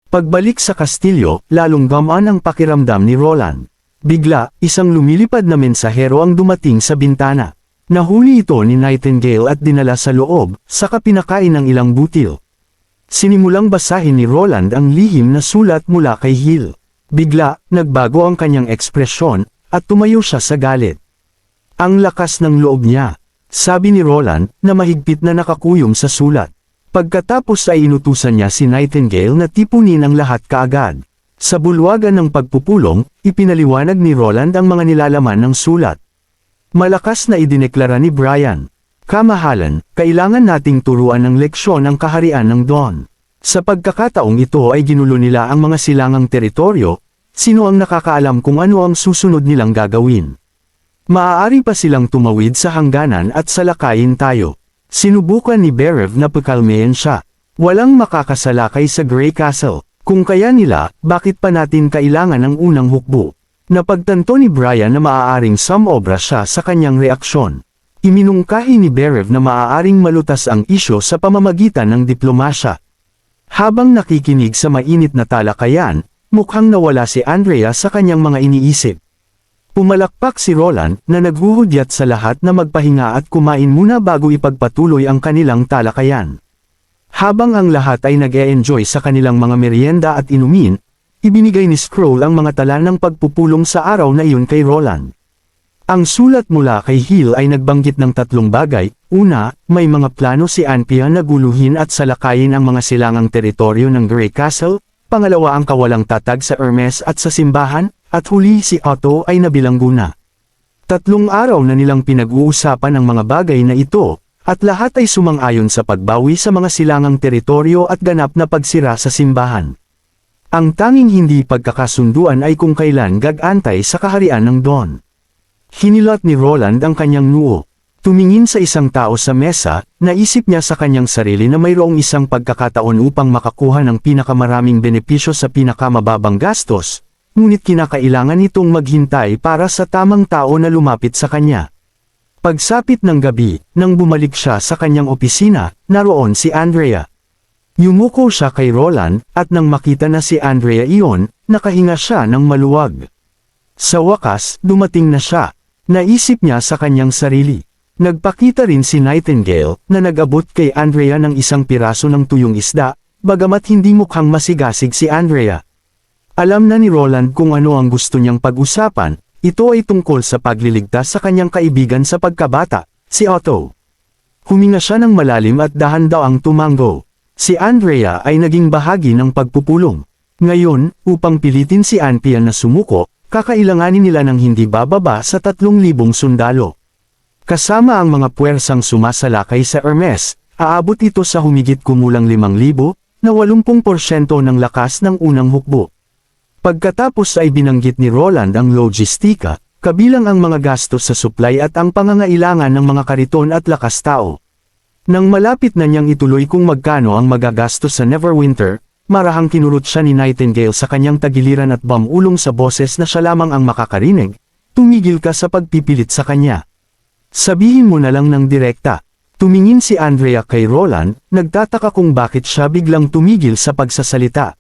Pagbalik sa kastilyo, lalong gamaan ang pakiramdam ni Roland. Bigla, isang lumilipad na mensahero ang dumating sa bintana. Nahuli ito ni Nightingale at dinala sa loob, saka pinakain ng ilang butil. Sinimulang basahin ni Roland ang lihim na sulat mula kay Hill. Bigla, nagbago ang kanyang ekspresyon, at tumayo siya sa galit. Ang lakas ng loob niya, sabi ni Roland, na mahigpit na nakakuyom sa sulat. Pagkatapos ay inutusan niya si Nightingale na tipunin ang lahat kaagad. Sa bulwagan ng pagpupulong, ipinaliwanag ni Roland ang mga nilalaman ng sulat. Malakas na idineklara ni Brian, "Kamahalan, kailangan nating turuan ng leksyon ang kaharian ng Dawn. Sa pagkakataong ito ay ginulo nila ang mga silangang teritoryo, sino ang nakakaalam kung ano ang susunod nilang gagawin? Maaari pa silang tumawid sa hangganan at salakayin tayo." Sinubukan ni Berev na pakalmayan siya. Walang makakasalakay sa Grey Castle. Kung kaya nila, bakit pa natin kailangan ng unang hukbo? Napagtanto ni Brian na maaaring samobra siya sa kanyang reaksyon. Iminungkahi ni Berev na maaaring malutas ang isyo sa pamamagitan ng diplomasya. Habang nakikinig sa mainit na talakayan, mukhang nawala si Andrea sa kanyang mga iniisip. Pumalakpak si Roland na naghuhudyat sa lahat na magpahinga at kumain muna bago ipagpatuloy ang kanilang talakayan. Habang ang lahat ay nag-e-enjoy sa kanilang mga merienda at inumin, ibinigay ni Scroll ang mga tala ng pagpupulong sa araw na iyon kay Roland. Ang sulat mula kay Hill ay nagbanggit ng tatlong bagay. Una, may mga plano si Anpia na guluhin at salakayin ang mga silangang teritoryo ng Grey Castle. Pangalawa, ang kawalang tatag sa Hermes at sa simbahan. At huli, si Otto ay nabilanggo na. 3 araw na nilang pinag-uusapan ang mga bagay na ito, at lahat ay sumang-ayon sa pagbawi sa mga silangang teritoryo at ganap na pagsira sa simbahan. Ang tanging hindi pagkakasunduan ay kung kailan gagantay sa kaharian ng Dawn. Hinilat ni Roland ang kanyang noo. Tumingin sa isang tao sa mesa, naisip niya sa kanyang sarili na mayroong isang pagkakataon upang makakuha ng pinakamaraming benepisyo sa pinakamababang gastos, ngunit kinakailangan nitong maghintay para sa tamang tao na lumapit sa kanya. Pagsapit ng gabi, nang bumalik siya sa kanyang opisina, naroon si Andrea. Yumuko siya kay Roland, at nang makita na si Andrea iyon, nakahinga siya ng maluwag. Sa wakas, dumating na siya. Naisip niya sa kanyang sarili. Nagpakita rin si Nightingale, na nag-abot kay Andrea ng isang piraso ng tuyong isda, bagamat hindi mukhang masigasig si Andrea. Alam na ni Roland kung ano ang gusto niyang pag-usapan, ito ay tungkol sa pagliligtas sa kanyang kaibigan sa pagkabata, si Otto. Huminga siya ng malalim at dahan daw ang tumango. Si Andrea ay naging bahagi ng pagpupulong. Ngayon, upang pilitin si Anpia na sumuko, kakailanganin nila ng hindi bababa sa 3,000 sundalo. Kasama ang mga puwersang sumasalakay sa Hermes, aabot ito sa humigit kumulang 5,000, na 80% ng lakas ng unang hukbo. Pagkatapos ay binanggit ni Roland ang logistika, kabilang ang mga gastos sa supply at ang pangangailangan ng mga kariton at lakas tao. Nang malapit na niyang ituloy kung magkano ang magagastos sa Neverwinter, marahang kinurot siya ni Nightingale sa kanyang tagiliran at bamulong sa boses na siya lamang ang makakarinig, "Tumigil ka sa pagpipilit sa kanya. Sabihin mo na lang ng direkta." Tumingin si Andrea kay Roland, nagtataka kung bakit siya biglang tumigil sa pagsasalita.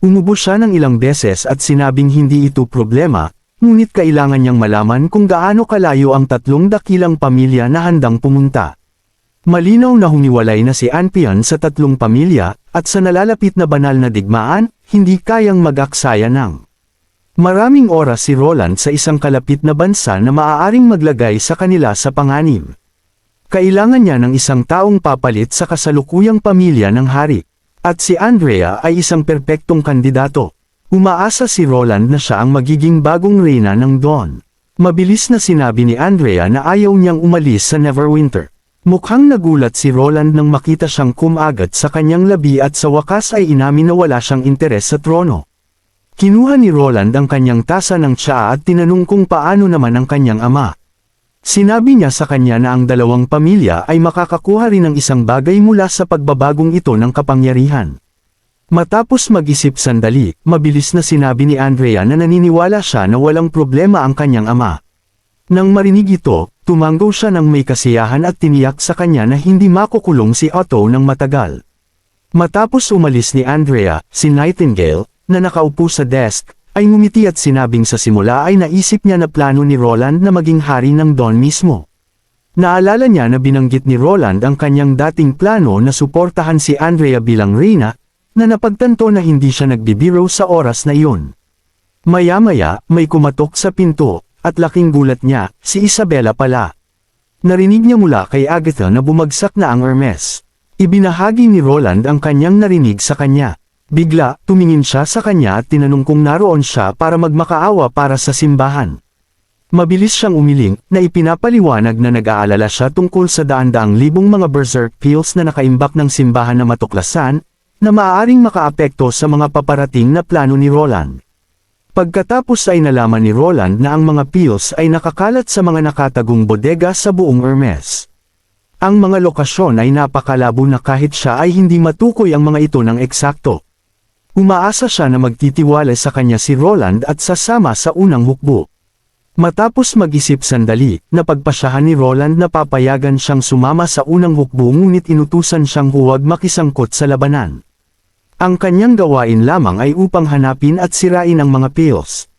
Umubo siya ng ilang beses at sinabing hindi ito problema, ngunit kailangan niyang malaman kung gaano kalayo ang 3 dakilang pamilya na handang pumunta. Malinaw na humiwalay na si Anpian sa 3 pamilya, at sa nalalapit na banal na digmaan, hindi kayang mag-aksaya ng maraming oras si Roland sa isang kalapit na bansa na maaaring maglagay sa kanila sa panganib. Kailangan niya ng isang taong papalit sa kasalukuyang pamilya ng hari. At si Andrea ay isang perpektong kandidato. Umaasa si Roland na siya ang magiging bagong reyna ng Dawn. Mabilis na sinabi ni Andrea na ayaw niyang umalis sa Neverwinter. Mukhang nagulat si Roland nang makita siyang kumagat sa kanyang labi at sa wakas ay inamin na wala siyang interes sa trono. Kinuha ni Roland ang kanyang tasa ng tsaa at tinanong kung paano naman ang kanyang ama. Sinabi niya sa kanya na ang 2 pamilya ay makakakuha rin ng isang bagay mula sa pagbabagong ito ng kapangyarihan. Matapos mag-isip sandali, mabilis na sinabi ni Andrea na naniniwala siya na walang problema ang kanyang ama. Nang marinig ito, tumanggo siya ng may kasiyahan at tiniyak sa kanya na hindi makukulong si Otto ng matagal. Matapos umalis ni Andrea, si Nightingale, na nakaupo sa desk, ay ngumiti at sinabing sa simula ay naisip niya na plano ni Roland na maging hari ng Dawn mismo. Naalala niya na binanggit ni Roland ang kanyang dating plano na suportahan si Andrea bilang reyna, na napagtanto na hindi siya nagbibiro sa oras na iyon. Maya-maya, may kumatok sa pinto, at laking gulat niya, si Isabela pala. Narinig niya mula kay Agatha na bumagsak na ang Hermes. Ibinahagi ni Roland ang kanyang narinig sa kanya. Bigla, tumingin siya sa kanya at tinanong kung naroon siya para magmakaawa para sa simbahan. Mabilis siyang umiling, na ipinapaliwanag na nag-aalala siya tungkol sa daan-daang libong mga berserk pills na nakaimbak ng simbahan na matuklasan, na maaaring makaapekto sa mga paparating na plano ni Roland. Pagkatapos ay nalaman ni Roland na ang mga pills ay nakakalat sa mga nakatagong bodega sa buong Hermes. Ang mga lokasyon ay napakalabo na kahit siya ay hindi matukoy ang mga ito ng eksakto. Umaasa siya na magtitiwala sa kanya si Roland at sasama sa unang hukbo. Matapos mag-isip sandali, napagpasyahan ni Roland na papayagan siyang sumama sa unang hukbo ngunit inutusan siyang huwag makisangkot sa labanan. Ang kanyang gawain lamang ay upang hanapin at sirain ang mga pills.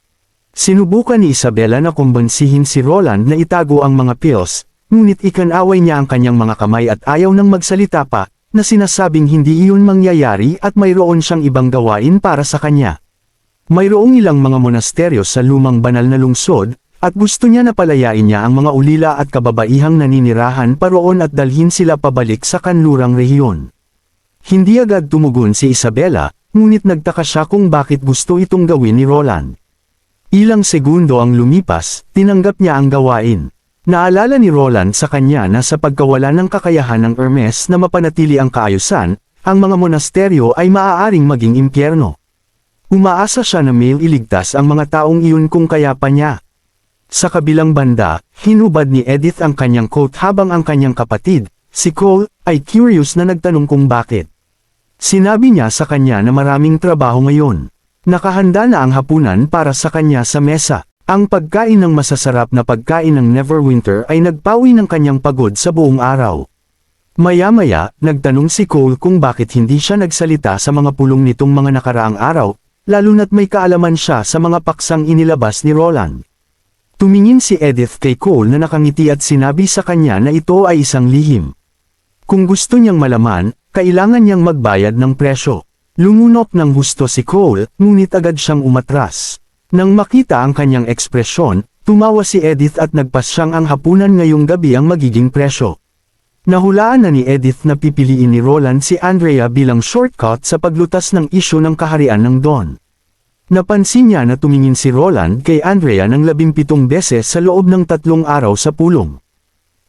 Sinubukan ni Isabela na kumbansihin si Roland na itago ang mga pills, ngunit ikanaway niya ang kanyang mga kamay at ayaw nang magsalita pa, na sinasabing hindi iyon mangyayari at mayroon siyang ibang gawain para sa kanya. Mayroong ilang mga monasteryo sa lumang banal na lungsod, at gusto niya na palayain niya ang mga ulila at kababaihang naninirahan paroon at dalhin sila pabalik sa kanlurang rehiyon. Hindi agad tumugon si Isabela, ngunit nagtaka siya kung bakit gusto itong gawin ni Roland. Ilang segundo ang lumipas, tinanggap niya ang gawain. Naalala ni Roland sa kanya na sa pagkawala ng kakayahan ng Hermes na mapanatili ang kaayusan, ang mga monasteryo ay maaaring maging impyerno. Umaasa siya na may iligtas ang mga taong iyon kung kaya pa niya. Sa kabilang banda, hinubad ni Edith ang kanyang coat habang ang kanyang kapatid, si Cole, ay curious na nagtanong kung bakit. Sinabi niya sa kanya na maraming trabaho ngayon. Nakahanda na ang hapunan para sa kanya sa mesa. Ang pagkain ng masasarap na pagkain ng Neverwinter ay nagpawi ng kanyang pagod sa buong araw. Maya-maya, nagtanong si Cole kung bakit hindi siya nagsalita sa mga pulong nitong mga nakaraang araw, lalo na't may kaalaman siya sa mga paksang inilabas ni Roland. Tumingin si Edith kay Cole na nakangiti at sinabi sa kanya na ito ay isang lihim. Kung gusto niyang malaman, kailangan niyang magbayad ng presyo. Lumunok ng husto si Cole, ngunit agad siyang umatras. Nang makita ang kanyang ekspresyon, tumawa si Edith at nagpasyang ang hapunan ngayong gabi ang magiging presyo. Nahulaan na ni Edith na pipiliin ni Roland si Andrea bilang shortcut sa paglutas ng isyu ng kaharian ng Dawn. Napansin niya na tumingin si Roland kay Andrea ng 17 beses sa loob ng 3 araw sa pulong.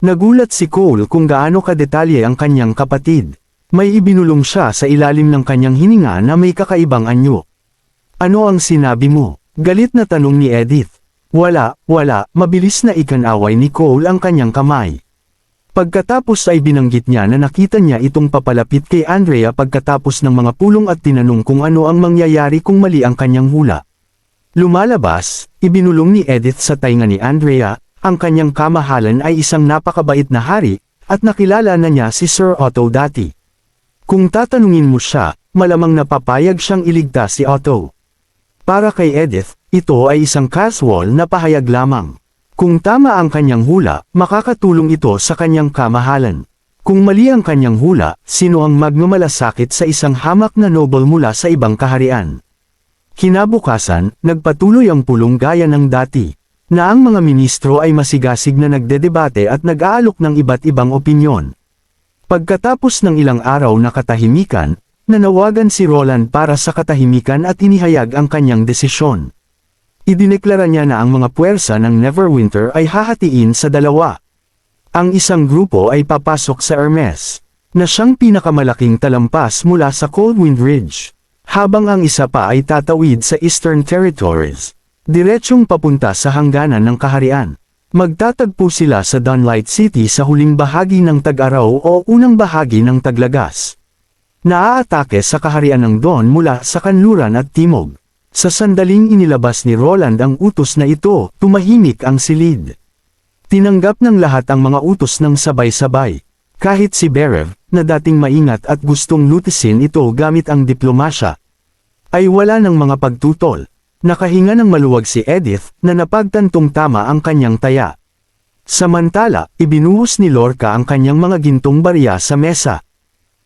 Nagulat si Cole kung gaano kadetalye ang kanyang kapatid. May ibinulong siya sa ilalim ng kanyang hininga na may kakaibang anyo. Ano ang sinabi mo? Galit na tanong ni Edith. Wala, mabilis na ikanaway ni Cole ang kanyang kamay. Pagkatapos ay binanggit niya na nakita niya itong papalapit kay Andrea pagkatapos ng mga pulong at tinanong kung ano ang mangyayari kung mali ang kanyang hula. Lumalabas, ibinulong ni Edith sa tainga ni Andrea, ang kanyang kamahalan ay isang napakabait na hari, at nakilala na niya si Sir Otto dati. Kung tatanungin mo siya, malamang napapayag siyang iligtas si Otto. Para kay Edith, ito ay isang casual na pahayag lamang. Kung tama ang kanyang hula, makakatulong ito sa kanyang kamahalan. Kung mali ang kanyang hula, sino ang magmamalasakit sa isang hamak na noble mula sa ibang kaharian? Kinabukasan, nagpatuloy ang pulong gaya ng dati, na ang mga ministro ay masigasig na nagdedebate at nag-aalok ng iba't ibang opinyon. Pagkatapos ng ilang araw na katahimikan, nanawagan si Roland para sa katahimikan at inihayag ang kanyang desisyon. Idineklara niya na ang mga puwersa ng Neverwinter ay hahatiin sa dalawa. Ang isang grupo ay papasok sa Hermes, na siyang pinakamalaking talampas mula sa Coldwind Ridge, habang ang isa pa ay tatawid sa Eastern Territories, diretsyong papunta sa hangganan ng kaharian. Magtatagpo sila sa Dawnlight City sa huling bahagi ng tag-araw o unang bahagi ng taglagas. Naaatake sa kaharian ng Dawn mula sa kanluran at timog. Sa sandaling inilabas ni Roland ang utos na ito, tumahimik ang silid. Tinanggap ng lahat ang mga utos ng sabay-sabay. Kahit si Berev, na dating maingat at gustong lutisin ito gamit ang diplomasya, ay wala ng mga pagtutol. Nakahinga ng maluwag si Edith na napagtantong tama ang kanyang taya. Samantala, ibinuhos ni Lorca ang kanyang mga gintong barya sa mesa.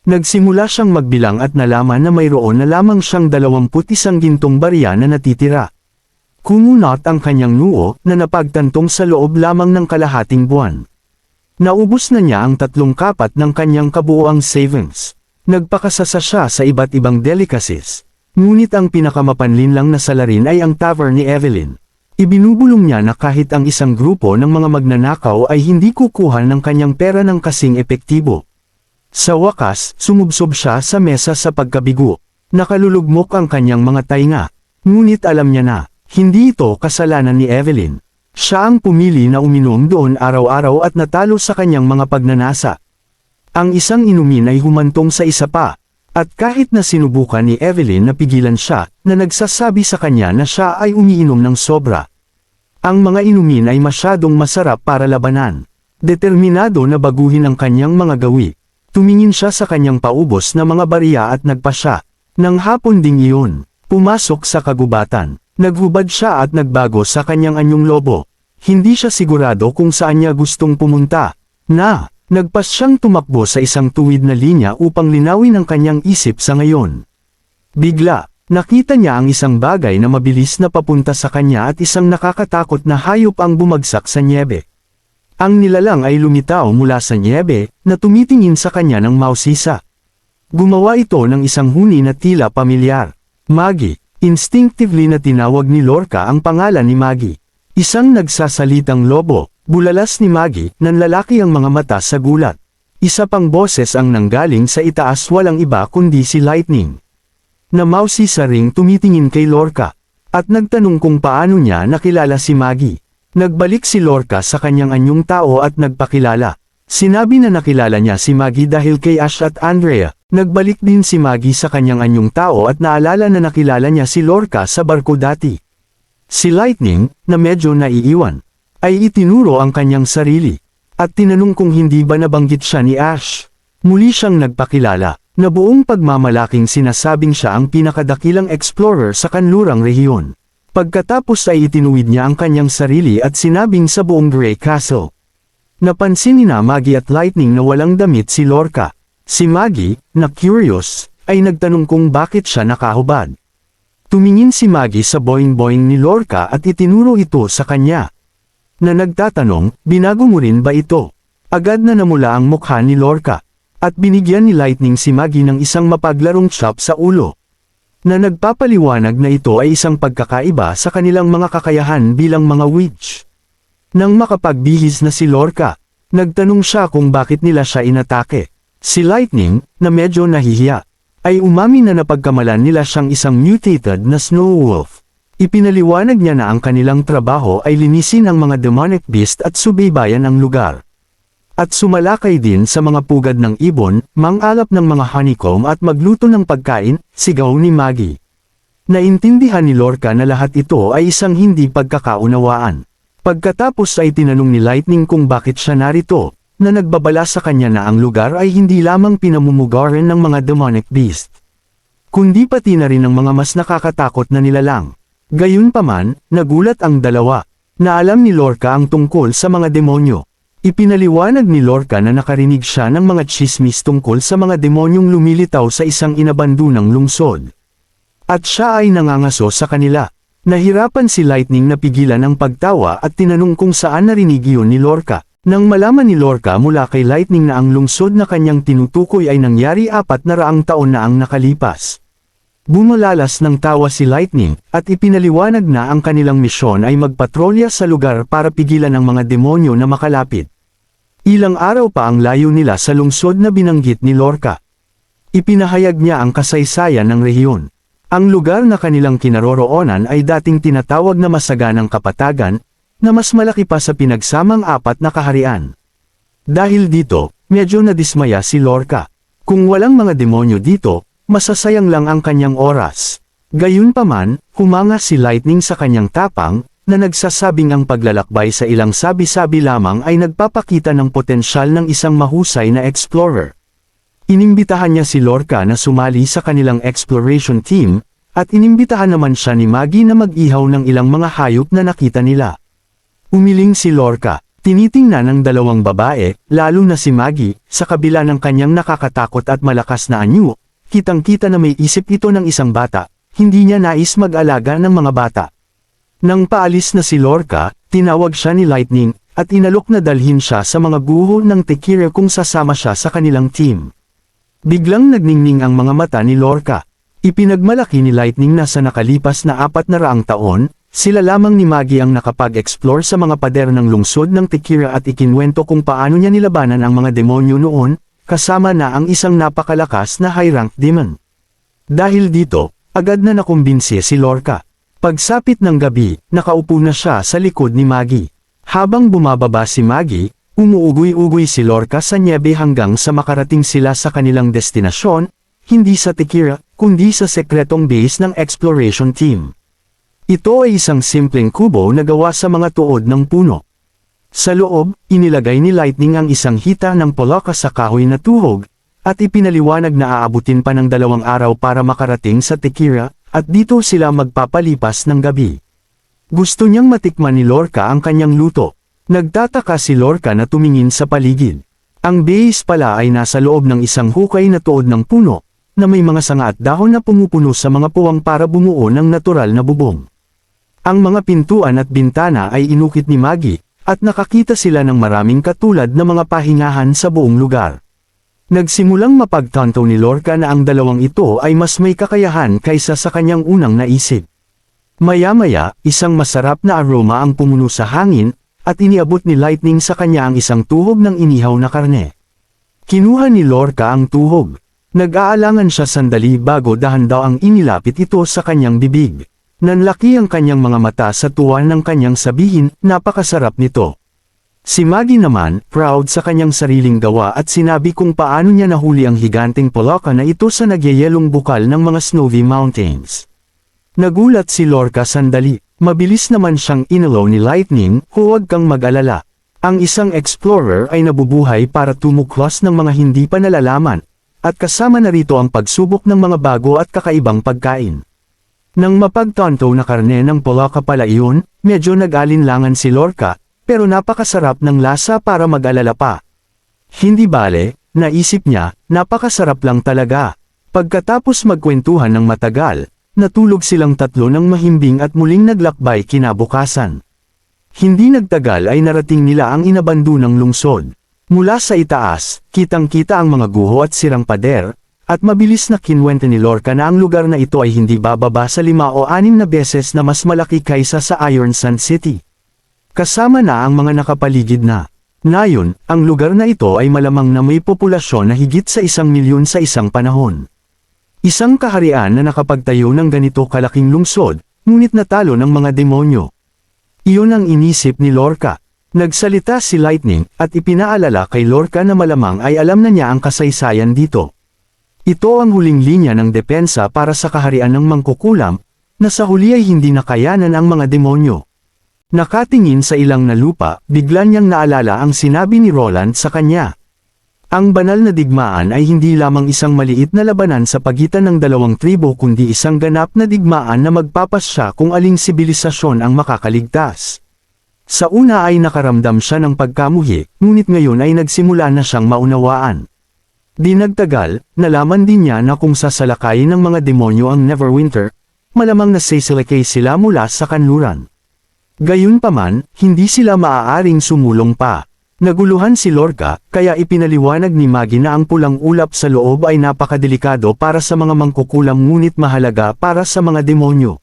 Nagsimula siyang magbilang at nalaman na mayroon na lamang siyang 21 gintong barya na natitira. Kumunot ang kanyang noo na napagtantong sa loob lamang ng kalahating buwan. Naubos na niya ang 3 kapat ng kanyang kabuoang savings. Nagpakasasa siya sa iba't ibang delicacies. Ngunit ang pinakamapanlin lang na salarin ay ang tavern ni Evelyn. Ibinubulong niya na kahit ang isang grupo ng mga magnanakaw ay hindi kukuha ng kanyang pera ng kasing epektibo. Sa wakas, sumubsob siya sa mesa sa pagkabigo. Nakalulugmok ang kanyang mga tainga. Ngunit alam niya na, hindi ito kasalanan ni Evelyn. Siya ang pumili na uminom doon araw-araw at natalo sa kanyang mga pagnanasa. Ang isang inumin ay humantong sa isa pa. At kahit na sinubukan ni Evelyn na pigilan siya, na nagsasabi sa kanya na siya ay umiinom ng sobra. Ang mga inumin ay masyadong masarap para labanan. Determinado na baguhin ang kanyang mga gawi. Tumingin siya sa kanyang paubos na mga barya at nagpasya. Nang hapon ding iyon, pumasok sa kagubatan. Naghubad siya at nagbago sa kanyang anyong lobo. Hindi siya sigurado kung saan niya gustong pumunta. Nagpas siyang tumakbo sa isang tuwid na linya upang linawin ang kanyang isip sa ngayon. Bigla, nakita niya ang isang bagay na mabilis na papunta sa kanya at isang nakakatakot na hayop ang bumagsak sa nyebe. Ang nilalang ay lumitaw mula sa nyebe, na tumitingin sa kanya ng mausisa. Gumawa ito ng isang huni na tila pamilyar. Maggie. Instinctively na tinawag ni Lorca ang pangalan ni Maggie. Isang nagsasalitang lobo. Bulalas ni Maggie, nanlalaki ang mga mata sa gulat. Isa pang boses ang nanggaling sa itaas, walang iba kundi si Lightning. Namausi sa ring tumitingin kay Lorca. At nagtanong kung paano niya nakilala si Maggie. Nagbalik si Lorca sa kanyang anyong tao at nagpakilala. Sinabi na nakilala niya si Maggie dahil kay Ash at Andrea. Nagbalik din si Maggie sa kanyang anyong tao at naalala na nakilala niya si Lorca sa barko dati. Si Lightning, na medyo naiiwan, ay itinuro ang kanyang sarili, at tinanong kung hindi ba nabanggit siya ni Ash. Muli siyang nagpakilala, na buong pagmamalaking sinasabing siya ang pinakadakilang explorer sa kanlurang rehiyon. Pagkatapos ay itinuwid niya ang kanyang sarili at sinabing sa buong Grey Castle. Napansin ni Maggie at Lightning na walang damit si Lorca. Si Maggie, na curious, ay nagtanong kung bakit siya nakahubad. Tumingin si Maggie sa boing-boing ni Lorca at itinuro ito sa kanya. Na nagtatanong, binago mo rin ba ito? Agad na namula ang mukha ni Lorca, at binigyan ni Lightning si Maggie ng isang mapaglarong chop sa ulo. Na nagpapaliwanag na ito ay isang pagkakaiba sa kanilang mga kakayahan bilang mga witch. Nang makapagbihis na si Lorca, nagtanong siya kung bakit nila siya inatake. Si Lightning, na medyo nahihiya, ay umamin na napagkamalan nila siyang isang mutated na snow wolf. Ipinaliwanag niya na ang kanilang trabaho ay linisin ang mga demonic beast at subaybayan ang lugar. At sumalakay din sa mga pugad ng ibon, mangalap ng mga honeycomb at magluto ng pagkain, sigaw ni Maggie. Naintindihan ni Lorca na lahat ito ay isang hindi pagkakaunawaan. Pagkatapos ay tinanong ni Lightning kung bakit siya narito, na nagbabala sa kanya na ang lugar ay hindi lamang pinamumugaran ng mga demonic beast, kundi pati na rin ng mga mas nakakatakot na nilalang. Gayunpaman, nagulat ang dalawa, na alam ni Lorca ang tungkol sa mga demonyo. Ipinaliwanag ni Lorca na nakarinig siya ng mga tsismis tungkol sa mga demonyong lumilitaw sa isang inabandunang lungsod. At siya ay nangangaso sa kanila. Nahirapan si Lightning na pigilan ang pagtawa at tinanong kung saan narinig iyon ni Lorca. Nang malaman ni Lorca mula kay Lightning na ang lungsod na kanyang tinutukoy ay nangyari 400 taon na ang nakalipas. Bumalalas ng tawa si Lightning, at ipinaliwanag na ang kanilang misyon ay magpatrolya sa lugar para pigilan ang mga demonyo na makalapit. Ilang araw pa ang layo nila sa lungsod na binanggit ni Lorca. Ipinahayag niya ang kasaysayan ng rehiyon. Ang lugar na kanilang kinaroroonan ay dating tinatawag na masaganang kapatagan, na mas malaki pa sa pinagsamang 4 na kaharian. Dahil dito, medyo nadismaya si Lorca. Kung walang mga demonyo dito, masasayang lang ang kanyang oras. Gayunpaman, humanga si Lightning sa kanyang tapang, na nagsasabing ang paglalakbay sa ilang sabi-sabi lamang ay nagpapakita ng potensyal ng isang mahusay na explorer. Inimbitahan niya si Lorca na sumali sa kanilang exploration team, at inimbitahan naman siya ni Maggie na mag-ihaw ng ilang mga hayop na nakita nila. Umiling si Lorca, tinitingnan ng dalawang babae, lalo na si Maggie, sa kabila ng kanyang nakakatakot at malakas na anyo, kitang-kita na may isip ito ng isang bata, hindi niya nais mag-alaga ng mga bata. Nang paalis na si Lorca, tinawag siya ni Lightning, at inalok na dalhin siya sa mga guho ng Tekira kung sasama siya sa kanilang team. Biglang nagningning ang mga mata ni Lorca. Ipinagmalaki ni Lightning na sa nakalipas na 400 taon, sila lamang ni Maggie ang nakapag-explore sa mga pader ng lungsod ng Tekira at ikinwento kung paano niya nilabanan ang mga demonyo noon, kasama na ang isang napakalakas na high-rank demon. Dahil dito, agad na nakumbinsi si Lorca. Pagsapit ng gabi, nakaupo na siya sa likod ni Maggie. Habang bumababa si Maggie, umuugoy-ugoy si Lorca sa nyebe hanggang sa makarating sila sa kanilang destinasyon, hindi sa Tekira, kundi sa sekretong base ng exploration team. Ito ay isang simpleng kubo na gawa sa mga tuod ng puno. Sa loob, inilagay ni Lightning ang isang hita ng polaka sa kahoy na tuhog, at ipinaliwanag na aabutin pa ng 2 araw para makarating sa Tekira, at dito sila magpapalipas ng gabi. Gusto niyang matikman ni Lorca ang kanyang luto. Nagtataka si Lorca na tumingin sa paligid. Ang base pala ay nasa loob ng isang hukay na tuod ng puno, na may mga sanga at dahon na pumupuno sa mga puwang para bumuo ng natural na bubong. Ang mga pintuan at bintana ay inukit ni Maggie, at nakakita sila ng maraming katulad na mga pahingahan sa buong lugar. Nagsimulang mapagtanto ni Lorca na ang dalawang ito ay mas may kakayahan kaysa sa kanyang unang naisip. Maya-maya, isang masarap na aroma ang pumuno sa hangin, at iniabot ni Lightning sa kanya ang isang tuhog ng inihaw na karne. Kinuha ni Lorca ang tuhog. Nag-aalangan siya sandali bago dahan-daang inilapit ito sa kanyang bibig. Nanlaki ang kanyang mga mata sa tuwa ng kanyang sabihin, napakasarap nito. Si Maggie naman, proud sa kanyang sariling gawa at sinabi kung paano niya nahuli ang higanteng polaka na ito sa nagyayelong bukal ng mga snowy mountains. Nagulat si Lorca sandali. Mabilis naman siyang inalaw ni Lightning, huwag kang mag-alala. Ang isang explorer ay nabubuhay para tumuklas ng mga hindi pa nalalaman, at kasama na rito ang pagsubok ng mga bago at kakaibang pagkain. Nang mapagtanto na karne ng polaka pala iyon, medyo nag-alinlangan si Lorca, pero napakasarap ng lasa para mag-alala pa. Hindi bale, naisip niya, napakasarap lang talaga. Pagkatapos magkwentuhan ng matagal, natulog silang tatlo ng mahimbing at muling naglakbay kinabukasan. Hindi nagtagal ay narating nila ang inabandonang lungsod. Mula sa itaas, kitang-kita ang mga guho at sirang pader, at mabilis na kinwento ni Lorca na ang lugar na ito ay hindi bababa sa 5 o 6 na beses na mas malaki kaysa sa Iron Sun City. Kasama na ang mga nakapaligid na. Ngayon, ang lugar na ito ay malamang na may populasyon na higit sa 1 milyon sa isang panahon. Isang kaharian na nakapagtayo ng ganito kalaking lungsod, ngunit natalo ng mga demonyo. Iyon ang inisip ni Lorca. Nagsalita si Lightning, at ipinaalala kay Lorca na malamang ay alam na niya ang kasaysayan dito. Ito ang huling linya ng depensa para sa kaharian ng mangkukulam, na sa huli ay hindi nakayanan ang mga demonyo. Nakatingin sa ilang na lupa, bigla niyang naalala ang sinabi ni Roland sa kanya. Ang banal na digmaan ay hindi lamang isang maliit na labanan sa pagitan ng 2 tribo kundi isang ganap na digmaan na magpapasya kung aling sibilisasyon ang makakaligtas. Sa una ay nakaramdam siya ng pagkamuhi, ngunit ngayon ay nagsimula na siyang maunawaan. Di nagtagal, nalaman din niya na kung sasalakayin ng mga demonyo ang Neverwinter, malamang na sisilakay sila mula sa kanluran. Gayunpaman, hindi sila maaaring sumulong pa. Naguluhan si Lorca, kaya ipinaliwanag ni Maggie na ang pulang ulap sa loob ay napakadelikado para sa mga mangkukulam ngunit mahalaga para sa mga demonyo.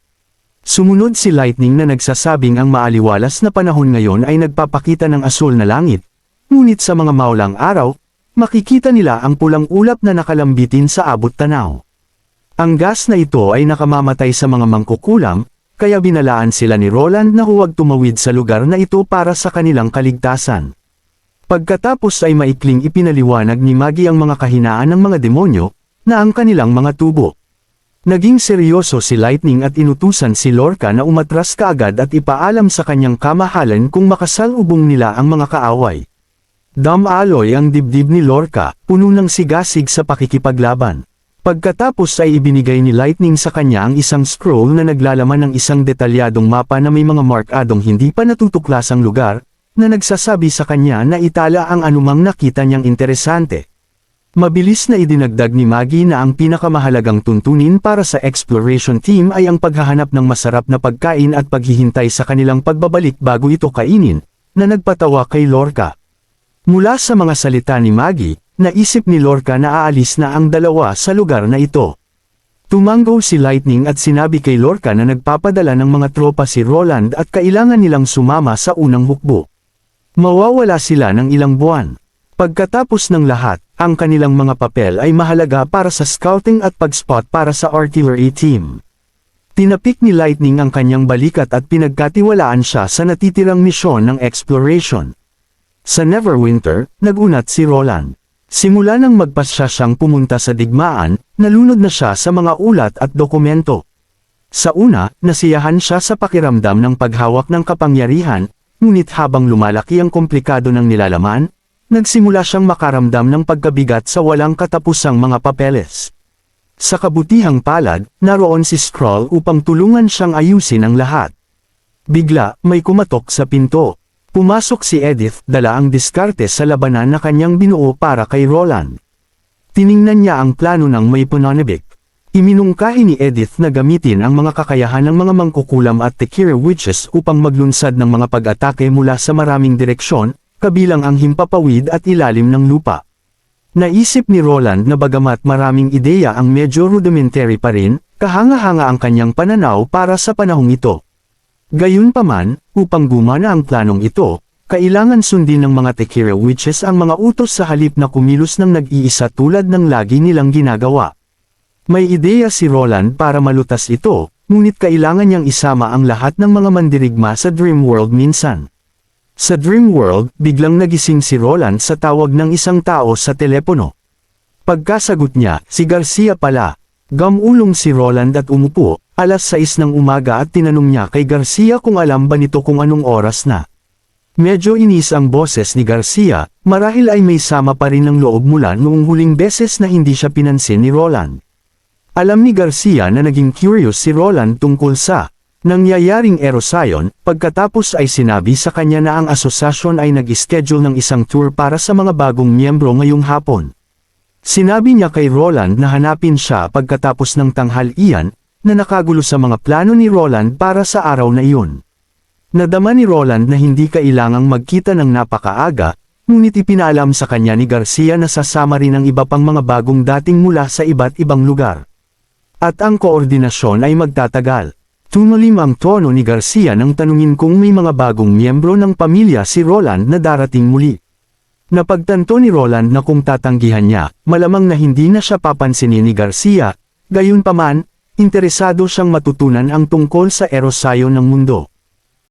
Sumunod si Lightning na nagsasabing ang maaliwalas na panahon ngayon ay nagpapakita ng asul na langit, ngunit sa mga maulang araw, makikita nila ang pulang ulap na nakalambitin sa abot tanaw. Ang gas na ito ay nakamamatay sa mga mangkukulam, kaya binalaan sila ni Roland na huwag tumawid sa lugar na ito para sa kanilang kaligtasan. Pagkatapos ay maikling ipinaliwanag ni Maggie ang mga kahinaan ng mga demonyo, na ang kanilang mga tubo. Naging seryoso si Lightning at inutusan si Lorca na umatras kaagad at ipaalam sa kanyang kamahalan kung makasalubong nila ang mga kaaway. Damaloy ang dibdib ni Lorca, puno ng sigasig sa pakikipaglaban. Pagkatapos ay ibinigay ni Lightning sa kanya ang isang scroll na naglalaman ng isang detalyadong mapa na may mga markadong hindi pa natutuklasang lugar, na nagsasabi sa kanya na itala ang anumang nakita niyang interesante. Mabilis na idinagdag ni Maggie na ang pinakamahalagang tuntunin para sa exploration team ay ang paghahanap ng masarap na pagkain at paghihintay sa kanilang pagbabalik bago ito kainin, na nagpatawa kay Lorca. Mula sa mga salita ni Maggie, naisip ni Lorca na aalis na ang dalawa sa lugar na ito. Tumango si Lightning at sinabi kay Lorca na nagpapadala ng mga tropa si Roland at kailangan nilang sumama sa unang hukbo. Mawawala sila ng ilang buwan. Pagkatapos ng lahat, ang kanilang mga papel ay mahalaga para sa scouting at pag-spot para sa artillery team. Tinapik ni Lightning ang kanyang balikat at pinagkatiwalaan siya sa natitirang misyon ng exploration. Sa Neverwinter, nagunat si Roland. Simula nang magpasya siyang pumunta sa digmaan, nalunod na siya sa mga ulat at dokumento. Sa una, nasiyahan siya sa pakiramdam ng paghawak ng kapangyarihan, ngunit habang lumalaki ang komplikado ng nilalaman, nagsimula siyang makaramdam ng pagkabigat sa walang katapusang mga papeles. Sa kabutihang palad, naroon si Skrull upang tulungan siyang ayusin ang lahat. Bigla, may kumatok sa pinto. Pumasok si Edith, dala ang diskarte sa labanan na kanyang binuo para kay Roland. Tiningnan niya ang plano ng may Pononibik. Iminungkahi ni Edith na gamitin ang mga kakayahan ng mga mangkukulam at Tekira witches upang maglunsad ng mga pag-atake mula sa maraming direksyon, kabilang ang himpapawid at ilalim ng lupa. Naisip ni Roland na bagamat maraming ideya ang medyo rudimentary pa rin, kahanga-hanga ang kanyang pananaw para sa panahong ito. Gayunpaman, upang gumana ang planong ito, kailangan sundin ng mga Tekira witches ang mga utos sa halip na kumilos ng nag-iisa tulad ng lagi nilang ginagawa. May ideya si Roland para malutas ito, ngunit kailangan niyang isama ang lahat ng mga mandirigma sa Dream World minsan. Sa Dream World, biglang nagising si Roland sa tawag ng isang tao sa telepono. Pagkasagot niya, si Garcia pala. Gamulong si Roland at umupo, 6:00 ng umaga at tinanong niya kay Garcia kung alam ba nito kung anong oras na. Medyo inis ang boses ni Garcia, marahil ay may sama pa rin ng loob mula noong huling beses na hindi siya pinansin ni Roland. Alam ni Garcia na naging curious si Roland tungkol sa nangyayaring erosyon, pagkatapos ay sinabi sa kanya na ang asosasyon ay nag-schedule ng isang tour para sa mga bagong miyembro ngayong hapon. Sinabi niya kay Roland na hanapin siya pagkatapos ng tanghalian, na nakagulo sa mga plano ni Roland para sa araw na iyon. Nadama ni Roland na hindi kailangang magkita ng napakaaga, ngunit ipinaalam sa kanya ni Garcia na sasama rin ang iba pang mga bagong dating mula sa iba't ibang lugar. At ang koordinasyon ay magtatagal. Tumalim ang tono ni Garcia nang tanungin kung may mga bagong miyembro ng pamilya si Roland na darating muli. Napagtanto ni Roland na kung tatanggihan niya, malamang na hindi na siya papansinin ni Garcia, gayunpaman, interesado siyang matutunan ang tungkol sa erosyon ng mundo.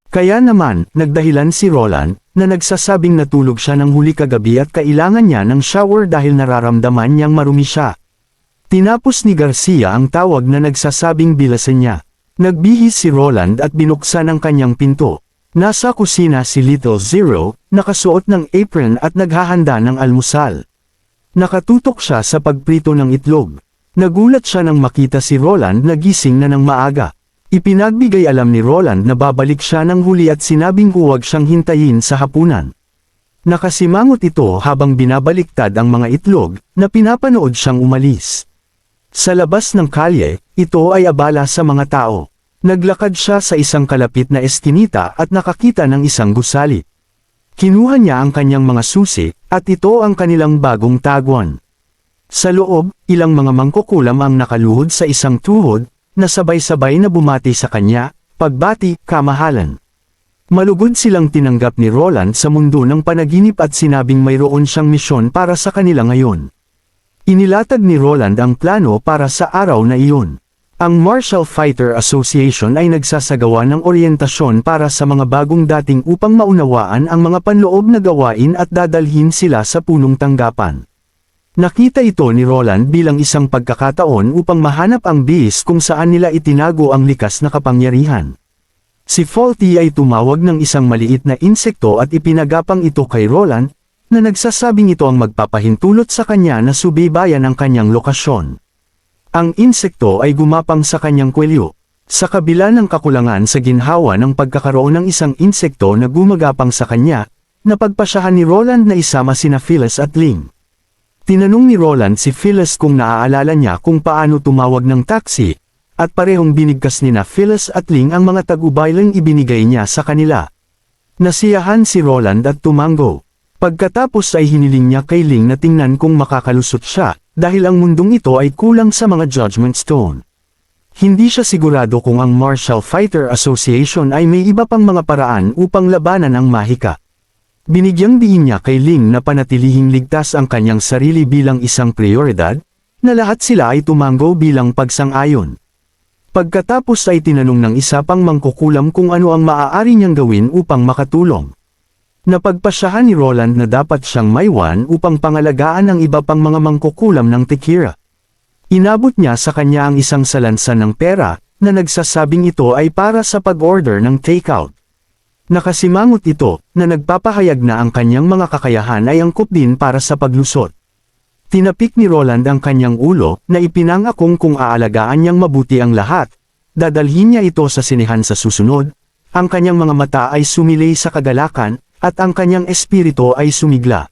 Kaya naman, nagdahilan si Roland, na nagsasabing natulog siya ng huli kagabi at kailangan niya ng shower dahil nararamdaman niyang marumi siya. Tinapos ni Garcia ang tawag na nagsasabing bilasan niya. Nagbihis si Roland at binuksan ang kanyang pinto. Nasa kusina si Little Zero, nakasuot ng apron at naghahanda ng almusal. Nakatutok siya sa pagprito ng itlog. Nagulat siya nang makita si Roland na gising na ng maaga. Ipinagbigay alam ni Roland na babalik siya ng huli at sinabing huwag siyang hintayin sa hapunan. Nakasimangot ito habang binabaliktad ang mga itlog, na pinapanood siyang umalis. Sa labas ng kalye, ito ay abala sa mga tao. Naglakad siya sa isang kalapit na eskinita at nakakita ng isang gusali. Kinuha niya ang kanyang mga susi, at ito ang kanilang bagong tagwan. Sa loob, ilang mga mangkukulam ang nakaluhod sa isang tuhod, na sabay-sabay na bumati sa kanya, pagbati, kamahalan. Malugod silang tinanggap ni Roland sa mundo ng panaginip at sinabing mayroon siyang misyon para sa kanila ngayon. Inilatag ni Roland ang plano para sa araw na iyon. Ang Martial Fighter Association ay nagsasagawa ng oryentasyon para sa mga bagong dating upang maunawaan ang mga panloob na gawain at dadalhin sila sa punong tanggapan. Nakita ito ni Roland bilang isang pagkakataon upang mahanap ang base kung saan nila itinago ang likas na kapangyarihan. Si Faulty ay tumawag ng isang maliit na insekto at ipinagapang ito kay Roland, na nagsasabing ito ang magpapahintulot sa kanya na subaybayan ang kanyang lokasyon. Ang insekto ay gumapang sa kanyang kwelyo. Sa kabila ng kakulangan sa ginhawa ng pagkakaroon ng isang insekto na gumagapang sa kanya, napagpasyahan ni Roland na isama sina Phyllis at Ling. Tinanong ni Roland si Phyllis kung naaalala niya kung paano tumawag ng taxi, at parehong binigkas nina Phyllis at Ling ang mga tagubaylang ibinigay niya sa kanila. Nasiyahan si Roland at tumango. Pagkatapos ay hiniling niya kay Ling na tingnan kung makakalusot siya, dahil ang mundong ito ay kulang sa mga Judgment Stone. Hindi siya sigurado kung ang Martial Fighter Association ay may iba pang mga paraan upang labanan ang mahika. Binigyang diin niya kay Ling na panatilihing ligtas ang kanyang sarili bilang isang prioridad, na lahat sila ay tumango bilang pagsang-ayon. Pagkatapos ay tinanong ng isa pang mangkukulam kung ano ang maaari niyang gawin upang makatulong. Napagpasyahan ni Roland na dapat siyang maiwan upang pangalagaan ang iba pang mga mangkukulam ng Tekira. Inabot niya sa kanya ang isang salansan ng pera, na nagsasabing ito ay para sa pag-order ng takeout. Nakasimangot ito, na nagpapahayag na ang kanyang mga kakayahan ay angkop din para sa paglusot. Tinapik ni Roland ang kanyang ulo, na ipinangakong kung aalagaan niyang mabuti ang lahat. Dadalhin niya ito sa sinehan sa susunod, ang kanyang mga mata ay sumilay sa kagalakan, at ang kanyang espiritu ay sumigla.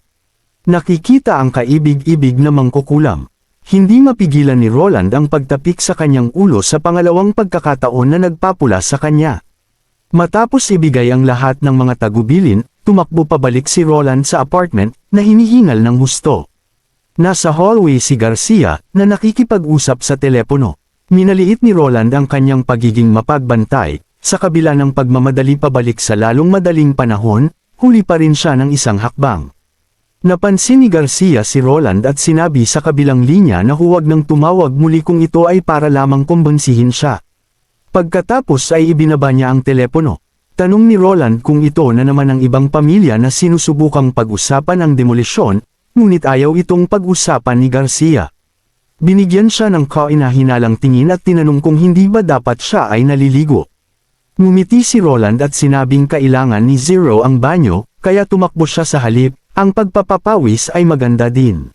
Nakikita ang kaibig-ibig na mangkukulam. Hindi mapigilan ni Roland ang pagtapik sa kanyang ulo sa pangalawang pagkakataon na nagpapula sa kanya. Matapos ibigay ang lahat ng mga tagubilin, tumakbo pabalik si Roland sa apartment, na hinihingal ng husto. Nasa hallway si Garcia, na nakikipag-usap sa telepono. Minaliit ni Roland ang kanyang pagiging mapagbantay, sa kabila ng pagmamadali pabalik sa lalong madaling panahon, huli pa rin siya ng isang hakbang. Napansin ni Garcia si Roland at sinabi sa kabilang linya na huwag nang tumawag muli kung ito ay para lamang kumbinsihin siya. Pagkatapos ay ibinaba niya ang telepono. Tanong ni Roland kung ito na naman ang ibang pamilya na sinusubukang pag-usapan ang demolisyon, ngunit ayaw itong pag-usapan ni Garcia. Binigyan siya ng kahinahinalang tingin at tinanong kung hindi ba dapat siya ay naliligo. Ngumiti si Roland at sinabing kailangan ni Zero ang banyo, kaya tumakbo siya sa halip, ang pagpapapawis ay maganda din.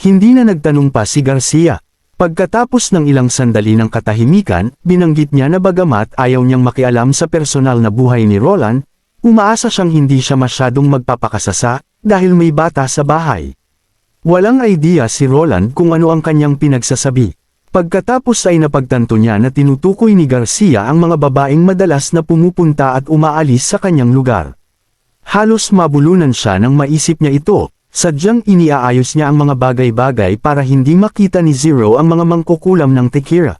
Hindi na nagtanong pa si Garcia. Pagkatapos ng ilang sandali ng katahimikan, binanggit niya na bagamat ayaw niyang makialam sa personal na buhay ni Roland, umaasa siyang hindi siya masyadong magpapakasasa, dahil may bata sa bahay. Walang idea si Roland kung ano ang kanyang pinagsasabi. Pagkatapos ay napagtanto niya na tinutukoy ni Garcia ang mga babaeng madalas na pumupunta at umaalis sa kanyang lugar. Halos mabulunan siya nang maisip niya ito. Sadyang iniaayos niya ang mga bagay-bagay para hindi makita ni Zero ang mga mangkukulam ng Tekira.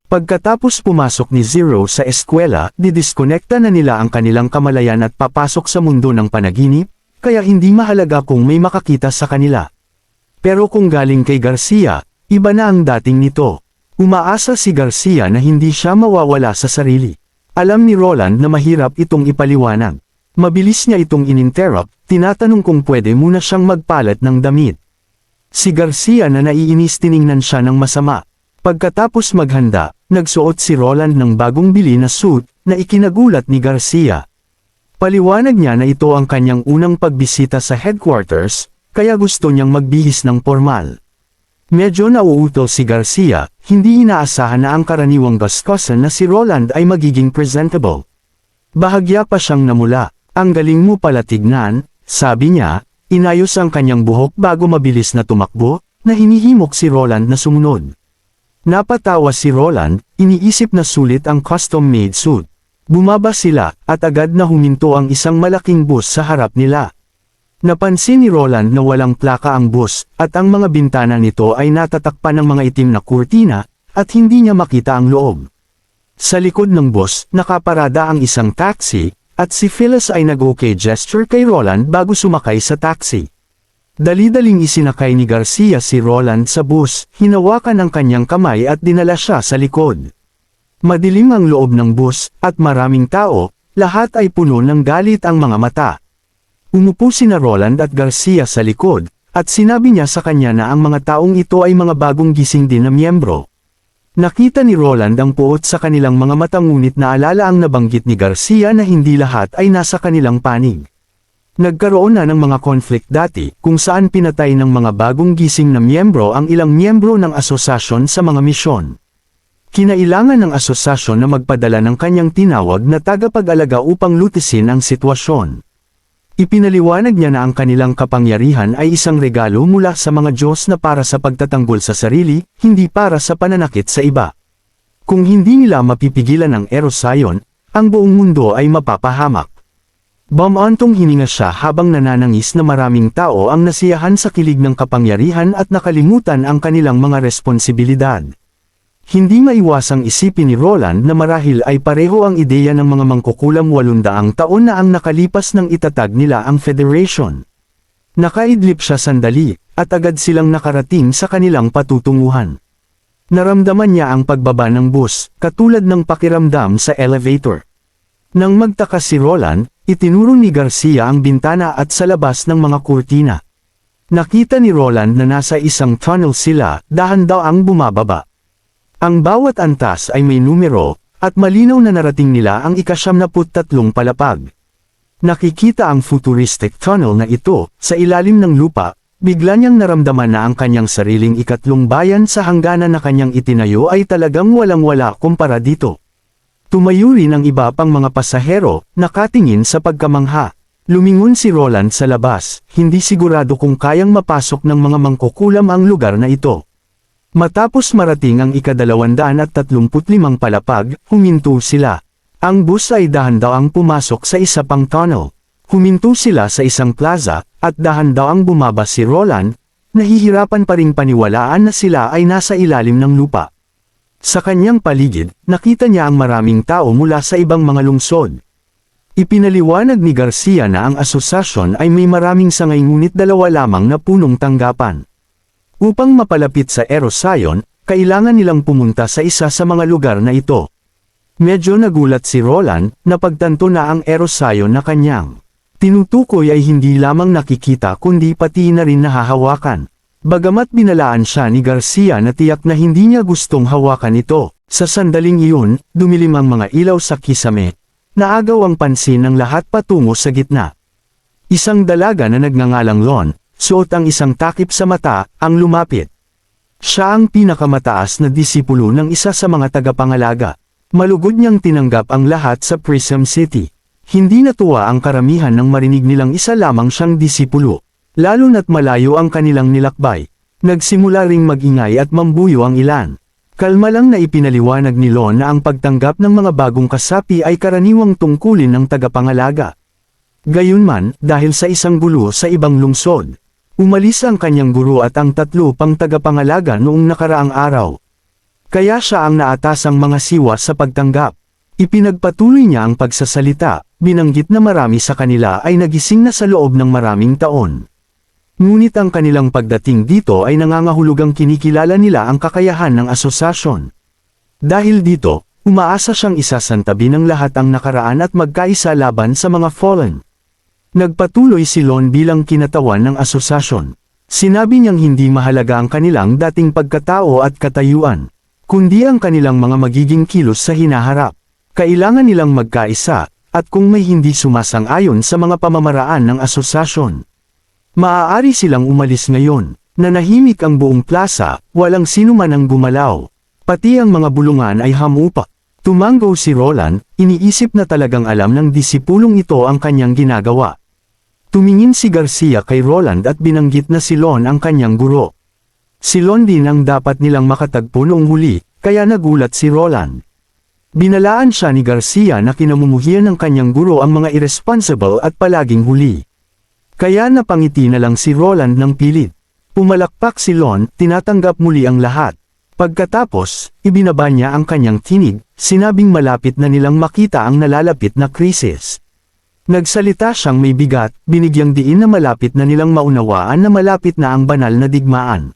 Pagkatapos pumasok ni Zero sa eskwela, didiskonekta na nila ang kanilang kamalayan at papasok sa mundo ng panaginip, kaya hindi mahalaga kung may makakita sa kanila. Pero kung galing kay Garcia, iba na ang dating nito. Umaasa si Garcia na hindi siya mawawala sa sarili. Alam ni Roland na mahirap itong ipaliwanag. Mabilis niya itong ininterrupt, tinatanong kung pwede muna siyang magpalat ng damit. Si Garcia na naiinis tiningnan siya ng masama. Pagkatapos maghanda, nagsuot si Roland ng bagong bili na suit, na ikinagulat ni Garcia. Paliwanag niya na ito ang kanyang unang pagbisita sa headquarters, kaya gusto niyang magbihis ng formal. Medyo nauutol si Garcia, hindi inaasahan na ang karaniwang gaskosan na si Roland ay magiging presentable. Bahagya pa siyang namula. Ang galing mo pala tignan, sabi niya, inayos ang kanyang buhok bago mabilis na tumakbo, na hinihimok si Roland na sumunod. Napatawa si Roland, iniisip na sulit ang custom-made suit. Bumaba sila, at agad na huminto ang isang malaking bus sa harap nila. Napansin ni Roland na walang plaka ang bus, at ang mga bintana nito ay natatakpan ng mga itim na kurtina, at hindi niya makita ang loob. Sa likod ng bus, nakaparada ang isang taxi, at si Phyllis ay nag-okay gesture kay Roland bago sumakay sa taxi. Dali-daling isinakay ni Garcia si Roland sa bus, hinawakan ang kanyang kamay at dinala siya sa likod. Madilim ang loob ng bus, at maraming tao, lahat ay puno ng galit ang mga mata. Umupo sina Roland at Garcia sa likod, at sinabi niya sa kanya na ang mga taong ito ay mga bagong gising din na miyembro. Nakita ni Roland ang puot sa kanilang mga mata ngunit naalala ang nabanggit ni Garcia na hindi lahat ay nasa kanilang panig. Nagkaroon na ng mga conflict dati kung saan pinatay ng mga bagong gising na miyembro ang ilang miyembro ng asosasyon sa mga misyon. Kinailangan ng asosasyon na magpadala ng kanyang tinawag na tagapag-alaga upang lutisin ang sitwasyon. Ipinaliwanag niya na ang kanilang kapangyarihan ay isang regalo mula sa mga Diyos na para sa pagtatanggol sa sarili, hindi para sa pananakit sa iba. Kung hindi nila mapipigilan ang Erosayon, ang buong mundo ay mapapahamak. Bumantong hininga siya habang nananangis na maraming tao ang nasiyahan sa kilig ng kapangyarihan at nakalimutan ang kanilang mga responsibilidad. Hindi maiwasang isipin ni Roland na marahil ay pareho ang ideya ng mga mangkukulam 800 taon na ang nakalipas nang itatag nila ang Federation. Nakaidlip siya sandali, at agad silang nakarating sa kanilang patutunguhan. Naramdaman niya ang pagbaba ng bus, katulad ng pakiramdam sa elevator. Nang magtaka si Roland, itinuro ni Garcia ang bintana at sa labas ng mga kurtina. Nakita ni Roland na nasa isang tunnel sila, dahan-daang bumababa. Ang bawat antas ay may numero, at malinaw na narating nila ang ika-73 palapag. Nakikita ang futuristic tunnel na ito, sa ilalim ng lupa, bigla niyang naramdaman na ang kanyang sariling ikatlong bayan sa hangganan na kanyang itinayo ay talagang walang-wala kumpara dito. Tumayo rin ang iba pang mga pasahero, nakatingin sa pagkamangha. Lumingon si Roland sa labas, hindi sigurado kung kayang mapasok ng mga mangkukulam ang lugar na ito. Matapos marating ang ika-235 palapag, huminto sila. Ang bus ay dahan-daang pumasok sa isa pang tunnel. Huminto sila sa isang plaza, at dahan-daang bumaba si Roland, nahihirapan pa ring paniwalaan na sila ay nasa ilalim ng lupa. Sa kanyang paligid, nakita niya ang maraming tao mula sa ibang mga lungsod. Ipinaliwanag ni Garcia na ang asosasyon ay may maraming sangay ngunit 2 lamang na punong tanggapan. Upang mapalapit sa Erosayon, kailangan nilang pumunta sa isa sa mga lugar na ito. Medyo nagulat si Roland, na pagtanto na ang Erosayon na kanyang tinutukoy ay hindi lamang nakikita kundi pati na rin nahahawakan. Bagamat binalaan siya ni Garcia na tiyak na hindi niya gustong hawakan ito, sa sandaling iyon, dumilim ang mga ilaw sa kisame. Naagaw ang pansin ng lahat patungo sa gitna. Isang dalaga na nagngangalang Lon, suot ang isang takip sa mata, ang lumapit. Siya ang pinakamataas na disipulo ng isa sa mga tagapangalaga. Malugod niyang tinanggap ang lahat sa Prism City. Hindi natuwa ang karamihan nang marinig nilang isa lamang siyang disipulo. Lalo na't malayo ang kanilang nilakbay. Nagsimula ring magingay at mambuyo ang ilan. Kalma lang na ipinaliwanag ni Lon na ang pagtanggap ng mga bagong kasapi ay karaniwang tungkulin ng tagapangalaga. Gayunman, dahil sa isang gulo sa ibang lungsod, umalis ang kanyang guro at ang 3 pang tagapangalaga noong nakaraang araw. Kaya siya ang naatasang mga siwa sa pagtanggap. Ipinagpatuloy niya ang pagsasalita, binanggit na marami sa kanila ay nagising na sa loob ng maraming taon. Ngunit ang kanilang pagdating dito ay nangangahulugang kinikilala nila ang kakayahan ng asosasyon. Dahil dito, umaasa siyang isasantabi ng lahat ang nakaraan at magkaisa laban sa mga fallen. Nagpatuloy si Lon bilang kinatawan ng asosasyon. Sinabi niyang hindi mahalaga ang kanilang dating pagkatao at katayuan, kundi ang kanilang mga magiging kilos sa hinaharap. Kailangan nilang magkaisa, at kung may hindi sumasang-ayon sa mga pamamaraan ng asosasyon, maaari silang umalis ngayon. Nanahimik ang buong plaza, walang sinuman ang gumalaw. Pati ang mga bulungan ay hamupa. Tumanggaw si Roland, iniisip na talagang alam ng disipulong ito ang kanyang ginagawa. Tumingin si Garcia kay Roland at binanggit na si Lon ang kanyang guro. Si Lon din ang dapat nilang makatagpo noong huli, kaya nagulat si Roland. Binalaan siya ni Garcia na kinamumuhian ng kanyang guro ang mga irresponsible at palaging huli. Kaya napangiti na lang si Roland ng pilit. Pumalakpak si Lon, tinatanggap muli ang lahat. Pagkatapos, ibinaba niya ang kanyang tinig, sinabing malapit na nilang makita ang nalalapit na krisis. Nagsalita siyang may bigat, binigyang diin na malapit na nilang maunawaan na malapit na ang banal na digmaan.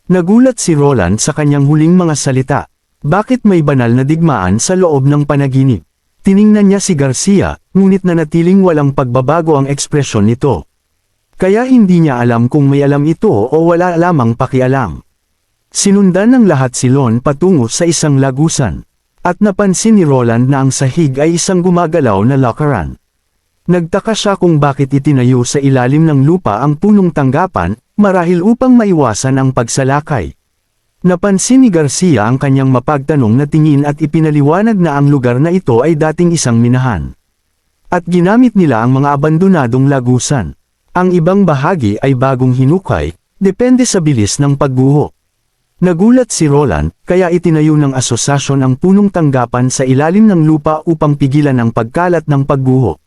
Nagulat si Roland sa kanyang huling mga salita. Bakit may banal na digmaan sa loob ng panaginip? Tiningnan niya si Garcia, ngunit nanatiling walang pagbabago ang ekspresyon nito. Kaya hindi niya alam kung may alam ito o wala lamang pakialam. Sinundan ng lahat si Lon patungo sa isang lagusan. At napansin ni Roland na ang sahig ay isang gumagalaw na lockeran. Nagtaka siya kung bakit itinayo sa ilalim ng lupa ang punong tanggapan, marahil upang maiwasan ang pagsalakay. Napansin ni Garcia ang kanyang mapagtanong na tingin at ipinaliwanag na ang lugar na ito ay dating isang minahan. At ginamit nila ang mga abandonadong lagusan. Ang ibang bahagi ay bagong hinukay, depende sa bilis ng pagguho. Nagulat si Roland, kaya itinayo ng asosasyon ang punong tanggapan sa ilalim ng lupa upang pigilan ang pagkalat ng pagguho.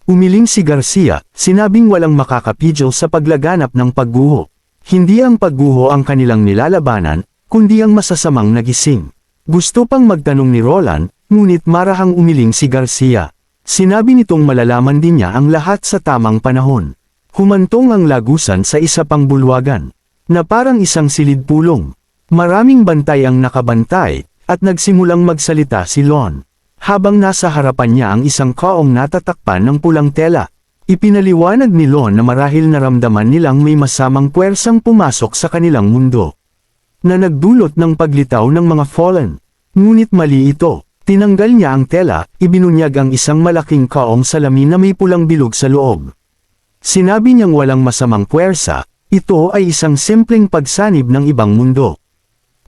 Umiling si Garcia, sinabing walang makakapigil sa paglaganap ng pagguho. Hindi ang pagguho ang kanilang nilalabanan, kundi ang masasamang nagising. Gusto pang magtanong ni Roland, ngunit marahang umiling si Garcia. Sinabi nitong malalaman din niya ang lahat sa tamang panahon. Humantong ang lagusan sa isa pang bulwagan, na parang isang silid pulong. Maraming bantay ang nakabantay, at nagsimulang magsalita si Lon. Habang nasa harapan niya ang isang kaong natatakpan ng pulang tela. Ipinaliwanag ni Lon na marahil naramdaman nilang may masamang puwersang pumasok sa kanilang mundo. Na nagdulot ng paglitaw ng mga fallen. Ngunit mali ito. Tinanggal niya ang tela, ibinunyag ang isang malaking kaong salamin na may pulang bilog sa loob. Sinabi niyang walang masamang puwersa, ito ay isang simpleng pagsanib ng ibang mundo.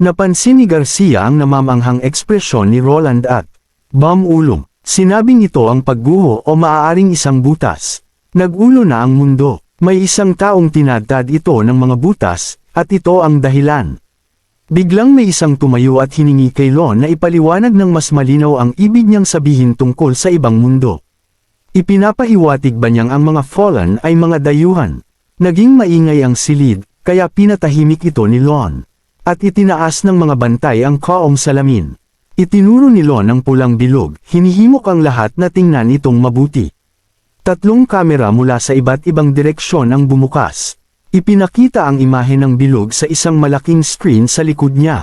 Napansin ni Garcia ang namamanghang ekspresyon ni Roland at Bam-ulong. Sinabing ito ang pagguho o maaaring isang butas. Nag-ulo na ang mundo. May isang taong tinadtad ito ng mga butas, at ito ang dahilan. Biglang may isang tumayo at hiningi kay Lon na ipaliwanag ng mas malinaw ang ibig niyang sabihin tungkol sa ibang mundo. Ipinapahiwatig ba niyang ang mga fallen ay mga dayuhan? Naging maingay ang silid, kaya pinatahimik ito ni Lon. At itinaas ng mga bantay ang kaong salamin. Itinuro ni Lon ang pulang bilog, hinihimok ang lahat na tingnan itong mabuti. Tatlong kamera mula sa iba't ibang direksyon ang bumukas. Ipinakita ang imahe ng bilog sa isang malaking screen sa likod niya.